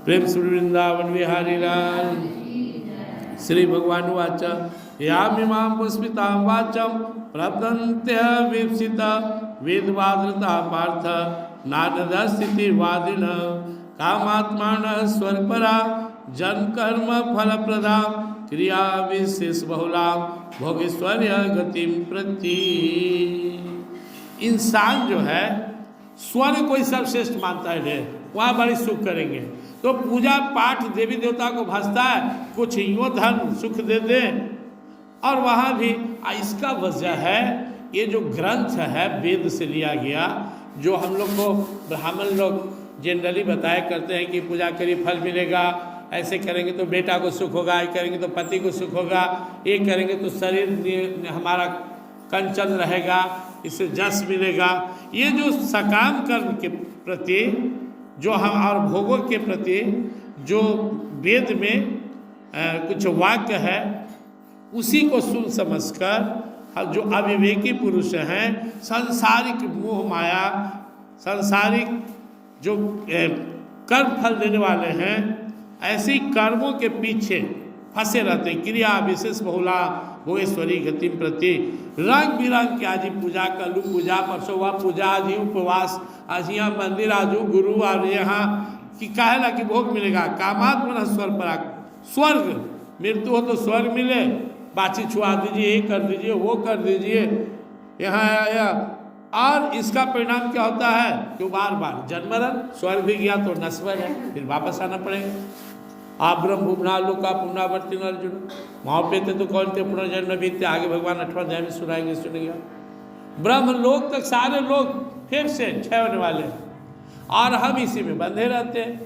प्रेम श्री वृंदावन विहारी लाल। श्री भगवान वाच यामिमां पुष्पितां वाचम प्रपद्यन्ते वीप्सिता वेदवादृता पार्थ नारदस्थिति वादिन कामात्मानः स्वर्गपरा जन्म कर्म फलप्रदा क्रिया विशेष बहुला भोगेश्वर्य गतिम प्रति। इंसान जो है स्वर्ग को ही सर्वश्रेष्ठ मानता है, वहाँ बड़ी सुख करेंगे। तो पूजा पाठ देवी देवता को भासता है, कुछ यूँ धन सुख दे दे। और वहाँ भी इसका वजह है ये जो ग्रंथ है वेद से लिया गया, जो हम लोग को ब्राह्मण लोग जनरली बताया करते हैं कि पूजा करिए फल मिलेगा, ऐसे करेंगे तो बेटा को सुख होगा, ये करेंगे तो पति को सुख होगा, ये करेंगे तो शरीर हमारा कंचन रहेगा, इससे जस मिलेगा। ये जो सकाम कर्म के प्रति जो हम और भोगों के प्रति जो वेद में कुछ वाक्य है, उसी को सुन समझकर जो अविवेकी पुरुष हैं, सांसारिक मोह माया, सांसारिक जो कर्म फल देने वाले हैं, ऐसे कर्मों के पीछे फंसे रहते हैं। क्रिया विशेष बहुला भोगेश्वरी गति प्रति। रंग बिरंग के आज पूजा कलू पूजा परसों वह पूजा, आज ही उपवास, आज यहाँ मंदिर, आजू गुरु, और यहाँ कि कहेला कि भोग मिलेगा। कामात्मन स्वर्ग पराग, स्वर्ग मृत्यु हो तो स्वर्ग मिले, बाची छुआ दीजिए, ये कर दीजिए, वो कर दीजिए, यहाँ आया। और इसका परिणाम क्या होता है कि बार बार जन्मरण, स्वर्ग भी गया तो नश्वर है, फिर वापस आना पड़ेगा। आप ब्रह्म भुवना लोका पुनरावर्ती अर्जुन, वहाँ पे थे तो कौन थे, पुनर्जन्म भी थे। आगे भगवान 8वां अध्याय में सुनाएंगे, सुनेगा। ब्रह्म लोक तक सारे लोग फिर से क्षय होने वाले, और हम इसी में बंधे रहते हैं।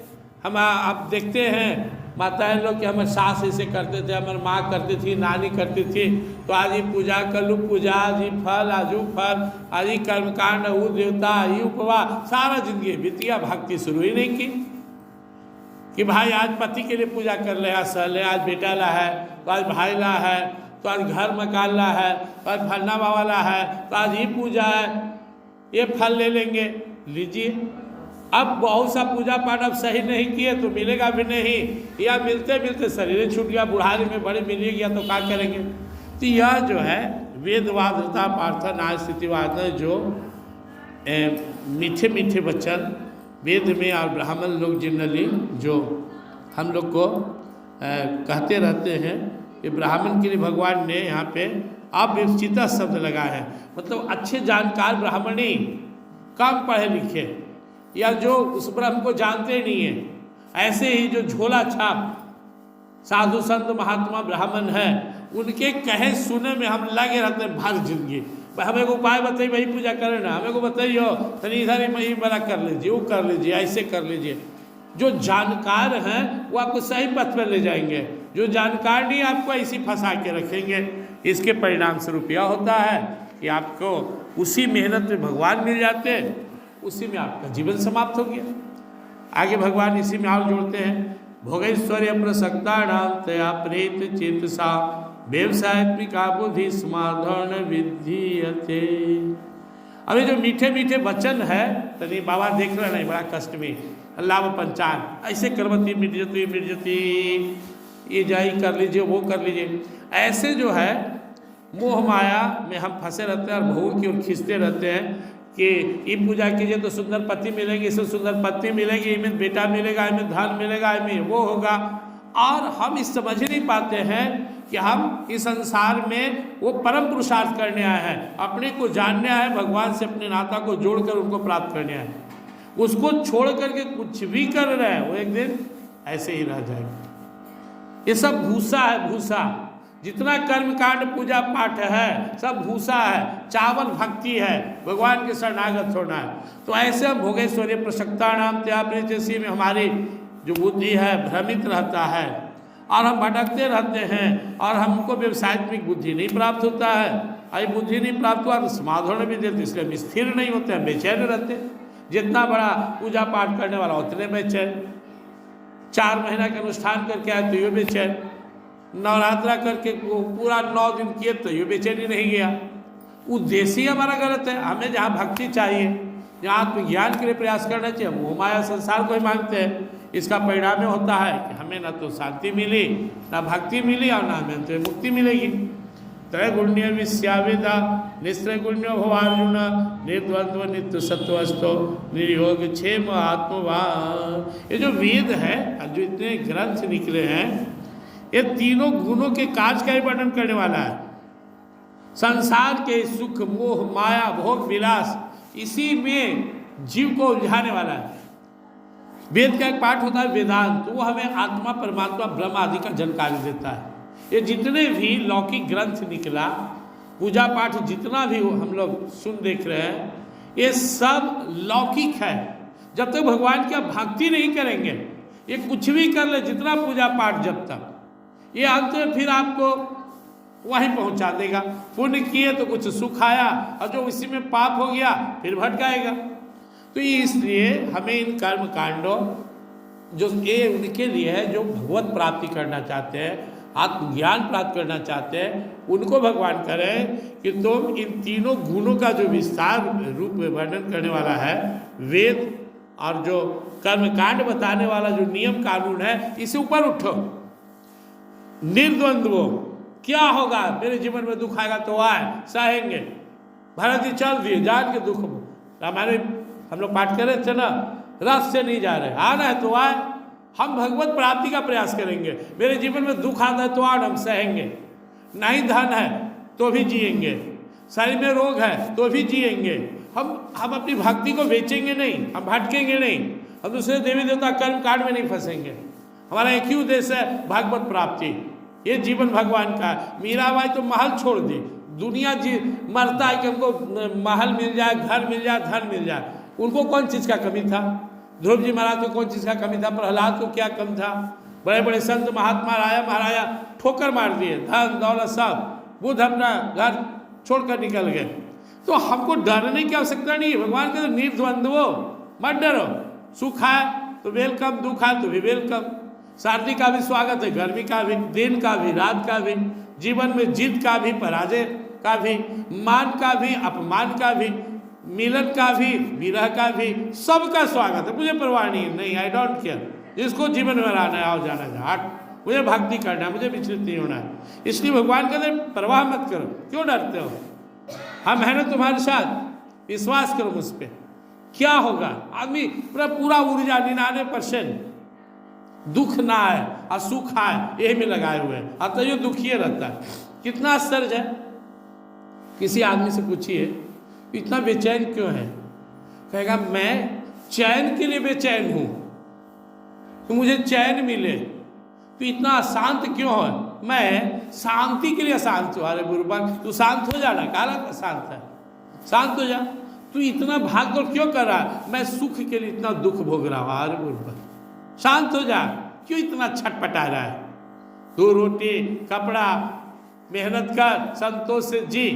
हम आप देखते हैं माताएं लोग कि हमारे सास ऐसे करते थे, हमारी माँ करती थी, नानी करती थी, तो आज ही पूजा कलू पूजा, आज ही फल, आजू फल, आज ही कर्मकांड, वो देवता, ही उपवास, सारा जिंदगी बीतिया, भक्ति शुरू ही नहीं की। कि भाई आज पति के लिए पूजा कर ले, आज सह ले, आज बेटा ला है, तो आज भाई ला है, तो आज घर मकान ला है, तो आज फलना बाबा ला है, तो आज ही पूजा है, ये फल ले लेंगे, लीजिए। अब बहुत सा पूजा पाठ अब सही नहीं किए तो मिलेगा भी नहीं, या मिलते मिलते शरीर छूट गया, बुढ़ारी में बड़े मिल गया तो क्या करेंगे। तो यह जो है वेदवादता प्रार्थना स्थितिवाद, जो मीठे मीठे वचन वेद में और ब्राह्मण लोग जनरली जो हम लोग को कहते रहते हैं, कि ब्राह्मण के लिए भगवान ने यहाँ पे अविवक्षिता शब्द लगाया है। मतलब अच्छे जानकार ब्राह्मण ही, कम पढ़े लिखे, या जो उस ब्रह्म को जानते नहीं है, ऐसे ही जो झोला छाप साधु संत महात्मा ब्राह्मण है, उनके कहे सुने में हम लगे रहते हैं भर जिंदगी। हमें को उपाय बताइए, वही पूजा करें ना, हमें को बताइए तनी इधर ही बड़ा कर लीजिए, वो कर लीजिए, ऐसे कर लीजिए। जो जानकार हैं वो आपको सही पथ पर ले जाएंगे, जो जानकार नहीं आपको ऐसी फंसा के रखेंगे। इसके परिणाम स्वरूप यह होता है कि आपको उसी मेहनत में भगवान मिल जाते हैं, उसी में आपका जीवन समाप्त हो गया। आगे भगवान इसी में और जोड़ते हैं, भोगैश्वर्य प्रसक्तानां तया प्रेत चेतसा व्यवसायत्मिका बुद्धि समाधन विधीयते। अभी जो मीठे मीठे वचन है, तनी बाबा देख रहे नहीं, बड़ा कष्ट में लाभ पंचान, ऐसे करवती मिट जती, ये जाई कर लीजिए, वो कर लीजिए। ऐसे जो है मोह माया में हम फंसे रहते हैं और भोग की ओर खींचते रहते हैं कि ये पूजा कीजिए तो सुंदर पति मिलेगी, इससे सुंदर पत्नी मिलेगी, इनमें बेटा मिलेगा, इनमें धन मिलेगा, इनमें वो होगा। और हम इस समझ नहीं पाते हैं कि हम इस संसार में वो परम पुरुषार्थ करने आए हैं, अपने को जानने आए हैं, भगवान से अपने नाता को जोड़कर उनको प्राप्त करने आए हैं। उसको छोड़ करके कुछ भी कर रहे हैं, वो एक दिन ऐसे ही रह जाएगा। ये सब भूसा है, भूसा। जितना कर्मकांड पूजा पाठ है सब भूसा है, चावल भक्ति है, भगवान के शरणागत होना है। तो ऐसे हम भोगेश्वर्य प्रसक्तानां तया प्रेत में हमारी जो बुद्धि है भ्रमित रहता है, और हम भटकते रहते हैं, और हमको व्यवसायत्मिक बुद्धि नहीं प्राप्त होता है। आई बुद्धि नहीं प्राप्त हुआ तो समाधान भी देते, इसलिए हम स्थिर नहीं होते हैं, बेचैन रहते हैं। जितना बड़ा पूजा पाठ करने वाला उतने बेचैन, 4 महीना का अनुष्ठान करके आए तो ये बेचैन, नवरात्रा करके पूरा 9 दिन किए तो ये बेचैनी नहीं गया। उद्देश्य ही हमारा गलत है। हमें जहाँ भक्ति चाहिए, जहाँ आत्मज्ञान के लिए प्रयास करना चाहिए, मोह माया संसार को ही मांगते हैं। इसका परिणाम यह होता है कि हमें ना तो शांति मिली, ना भक्ति मिली, और ना हमें तो मुक्ति मिलेगी। त्रैगुण्य विश्यावेदा निस्त्रैगुण्यो भवार्जुन निर्द्वंद्व नित्य सत्वस्थो निर्योग क्षेम आत्मवान। ये जो वेद है, जो इतने ग्रंथ निकले हैं, ये तीनों गुणों के कार्य का ही वर्णन करने वाला है। संसार के सुख मोह माया भोग विलास, इसी में जीव को उलझाने वाला है। वेद का एक पाठ होता है वेदांत, तो वो हमें आत्मा परमात्मा ब्रह्म आदि का जानकारी देता है। ये जितने भी लौकिक ग्रंथ निकला, पूजा पाठ जितना भी हम लोग सुन देख रहे हैं, ये सब लौकिक है। जब तक भगवान की आप भक्ति नहीं करेंगे, ये कुछ भी कर ले, जितना पूजा पाठ, जब तक ये अंत में फिर आपको वहीं पहुंचा देगा। पुण्य किए तो कुछ सुख आया, और जो उसी में पाप हो गया फिर भटकाएगा। तो ये इसलिए हमें इन कर्म कांडों, जो ये उनके लिए है जो भगवत प्राप्ति करना चाहते हैं, आत्मज्ञान प्राप्त करना चाहते हैं, उनको भगवान करें कि तुम इन तीनों गुणों का जो विस्तार रूप में वर्णन करने वाला है वेद, और जो कर्मकांड बताने वाला जो नियम कानून है, इसे ऊपर उठो। निर्द्वंद्व, क्या होगा, मेरे जीवन में दुख आएगा तो आए, सहेंगे। भरत जी चल दिए जान के दुख। रामायण हम लोग पाठ कर रहे थे ना, रस से नहीं जा रहे, आना है तो आए, हम भगवत प्राप्ति का प्रयास करेंगे। मेरे जीवन में दुख आता है तो आए, हम सहेंगे। नहीं धन है तो भी जिएंगे, शरीर में रोग है तो भी जिएंगे। हम अपनी भक्ति को बेचेंगे नहीं, हम भटकेंगे नहीं, हम दूसरे देवी देवता कर्म कांड में नहीं फंसेंगे। हमारा एक ही उद्देश्य है भगवत प्राप्ति। ये जीवन भगवान का है। मीराबाई तो महल छोड़ दी, दुनिया जी मरता है कि हमको महल मिल जाए, घर मिल जाए, धन मिल जाए। उनको कौन चीज़ का कमी था? ध्रुव जी महाराज को कौन चीज़ का कमी था? प्रहलाद को क्या कम था? बड़े बड़े संत महात्मा राजा महाराजा ठोकर मार दिए, धन दौलत सब। बुद्ध अपना घर छोड़कर निकल गए। तो हमको डरने की आवश्यकता नहीं है। भगवान कहते निर्द्वंद्व, मत डरो। सुख है तो वेलकम, दुख है तो भी वेलकम। सर्दी का भी स्वागत है, गर्मी का भी, दिन का भी, रात का भी, जीवन में जीत का भी, पराजय का भी, मान का भी, अपमान का भी, मिलन का भी, विरह का भी, सबका स्वागत है। मुझे परवाह नहीं, आई डोंट केयर। जिसको जीवन में रहना है आओ, जाना है हट, मुझे भक्ति करना है, मुझे विचलित नहीं होना है। इसलिए भगवान कहते हैं परवाह मत करो, क्यों डरते हो? हम हैं ना तुम्हारे साथ, विश्वास करो मुझ पर। क्या होगा? आदमी पूरा ऊर्जा 99% दुख ना आए और सुख आए यही में लगाए हुए हैं, और तैयो दुखिए रहता है। कितना आश्चर्य है। किसी आदमी से पूछिए इतना बेचैन क्यों है, कहेगा मैं चैन के लिए बेचैन हूँ, तो मुझे चैन मिले। तो इतना अशांत क्यों है? मैं शांति के लिए अशांत हूँ। अरे बुर्बक, तू शांत हो जाना, काला शांत है, शांत हो जा। तू इतना भाग दौड़ क्यों कर रहा है? मैं सुख के लिए इतना दुख भोग रहा हूँ। अरे बुर्बक, शांत हो जा, क्यों इतना छटपटा रहा है? दो रोटी कपड़ा मेहनत कर, संतोष से जी।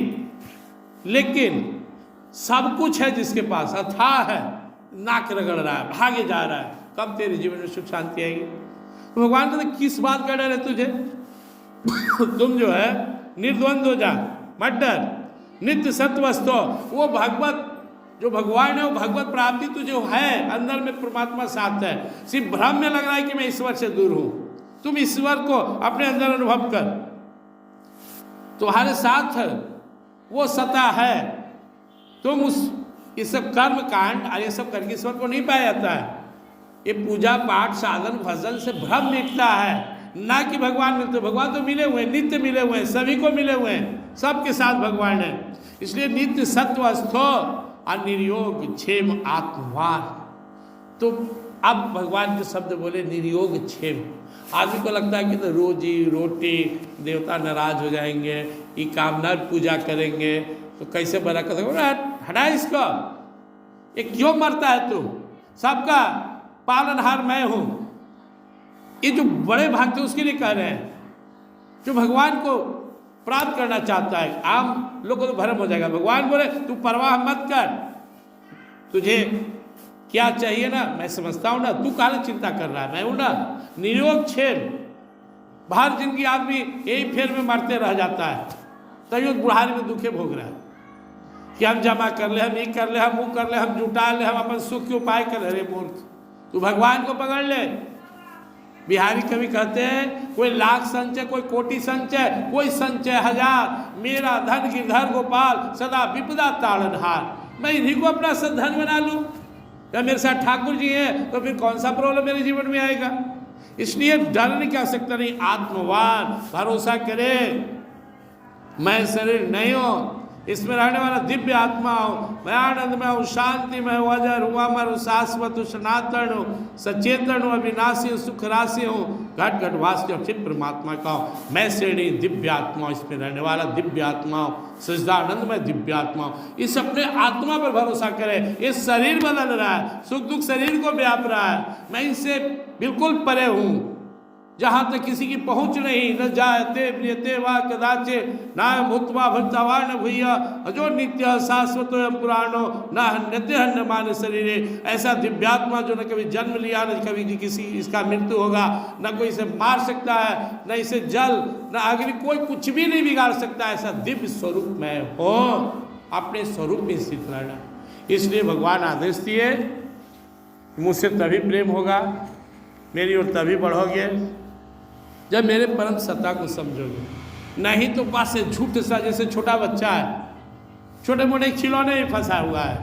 लेकिन सब कुछ है जिसके पास, अथाह है, नाक रगड़ रहा है, भागे जा रहा है, कब तेरे जीवन में सुख शांति आएगी? तो भगवान कहते किस बात का डर है तुझे? तुम जो है निर्द्वंद हो जा, मत डर। नित्य सत्वस्थो, वो भगवत जो भगवान है, वो भगवत प्राप्ति तुझे है, अंदर में परमात्मा साथ है। सिर्फ भ्रम में लग रहा है कि मैं ईश्वर से दूर हूं। तुम ईश्वर को अपने अंदर अनुभव कर, तुम्हारे साथ है, वो सता है। तुम उस ये सब कर्म कांड और ये सब करके ईश्वर को नहीं पाया जाता है। ये पूजा पाठ साधन भजन से भ्रम मिटता है, ना कि भगवान मिलते। भगवान तो मिले हुए हैं, नित्य मिले हुए हैं, सभी को मिले हुए हैं, सबके साथ भगवान है। इसलिए नित्य सत्वस्थो और निर्योग क्षेम आत्मवान। तो अब भगवान के शब्द बोले निर्योग क्षेम। आदमी को लगता है कि तो रोजी रोटी, देवता नाराज हो जाएंगे, ये कामना पूजा करेंगे तो कैसे बरकत होगा? हटा इसको, ये क्यों मरता है तू? सबका पालनहार मैं हूं। ये जो बड़े भक्त हैं उसके लिए कह रहे हैं, जो भगवान को प्राप्त करना चाहता है। आम लोग को तो भ्रम हो जाएगा। भगवान बोले तू परवाह मत कर, तुझे क्या चाहिए ना मैं समझता हूँ ना, तू काहे चिंता कर रहा है, मैं हूँ ना। नियोग क्षेम, बाहर जिंदगी आदमी यही फेर में मरते रह जाता है, तैयो बुढ़ारी में दुखे भोग रहा है कि हम जमा कर ले, हम ये कर ले, हम वो कर ले, हम जुटा ले, हम अपन सुख के उपाय कर ले। अरे मूर्ख, तू भगवान को पकड़ ले, बिहारी कवि कहते हैं कोई लाख संचय, कोई कोटि संचय, कोई संचय हजार, मेरा धन गिरधर गोपाल सदा विपदा ताड़नहार। मैं इन्हीं को अपना धन बना लूं, या मेरे साथ ठाकुर जी हैं तो फिर कौन सा प्रॉब्लम मेरे जीवन में आएगा। इसलिए डरने की आवश्यकता नहीं, आत्मवान भरोसा करे मैं शरीर नहीं हूं, इसमें रहने वाला दिव्य आत्मा हूँ, मैं आनंद में हूँ, शांति में हूँ, अजर हूँ, अमर हूँ, शाश्वत हूँ, सनातन हूँ, सचेतन हूँ, अविनाशी हूँ, सुख राशि हूँ, घट घट वास्तव चित परमात्मा का हूँ। मैं श्रेणी दिव्य आत्मा, इसमें रहने वाला दिव्य आत्मा हूँ, सच्चिदानंद में दिव्य आत्मा हूँ। इस अपने आत्मा पर भरोसा करें। ये शरीर बदल रहा है, सुख दुख शरीर को व्याप रहा है, मैं इनसे बिल्कुल परे हूँ, जहाँ तक किसी की पहुँच नहीं। न जायते प्रियते वा कदाचे न भूतवा भक्तवा न भूया अजो नित्य शाश्वत पुराणो न हन्यते हन्य मान शरीरे। ऐसा दिव्यात्मा जो न कभी जन्म लिया, न कभी किसी इसका मृत्यु होगा, न कोई इसे मार सकता है, न इसे जल न अग्नि कोई कुछ भी नहीं बिगाड़ सकता। ऐसा दिव्य स्वरूप में हो, अपने स्वरूप में स्थित रहना। इसलिए भगवान आदेश दिए, मुझसे तभी प्रेम होगा, मेरी ओर तभी बढ़ोगे जब मेरे परम सत्ता को समझोगे। नहीं तो पास से झूठ सा, जैसे छोटा बच्चा है छोटे मोटे खिलौने में फंसा हुआ है,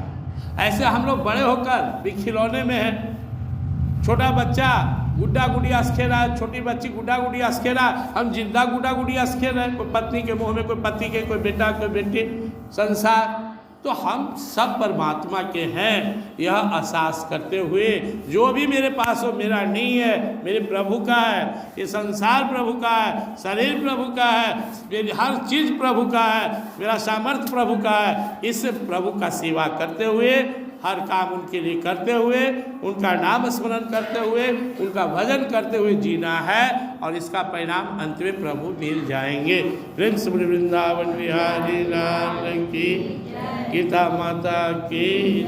ऐसे हम लोग बड़े होकर भी खिलौने में है। छोटा बच्चा गुड्डा गुड़िया खेल रहा है, छोटी बच्ची गुड्डा गुड़िया खेल रहा है, हम जिंदा गुड्डा गुड़िया खेल रहे हैं। कोई पत्नी के मुंह में, कोई पति के, कोई बेटा, कोई बेटी, संसार। तो हम सब परमात्मा के हैं, यह एहसास करते हुए जो भी मेरे पास हो मेरा नहीं है, मेरे प्रभु का है। ये संसार प्रभु का है, शरीर प्रभु का है, मेरी हर चीज़ प्रभु का है, मेरा सामर्थ्य प्रभु का है। इस प्रभु का सेवा करते हुए, हर काम उनके लिए करते हुए, उनका नाम स्मरण करते हुए, उनका भजन करते हुए जीना है, और इसका परिणाम अंत में प्रभु मिल जाएंगे। प्रेम से वृंदावन बिहारी लाल की, गीता माता की।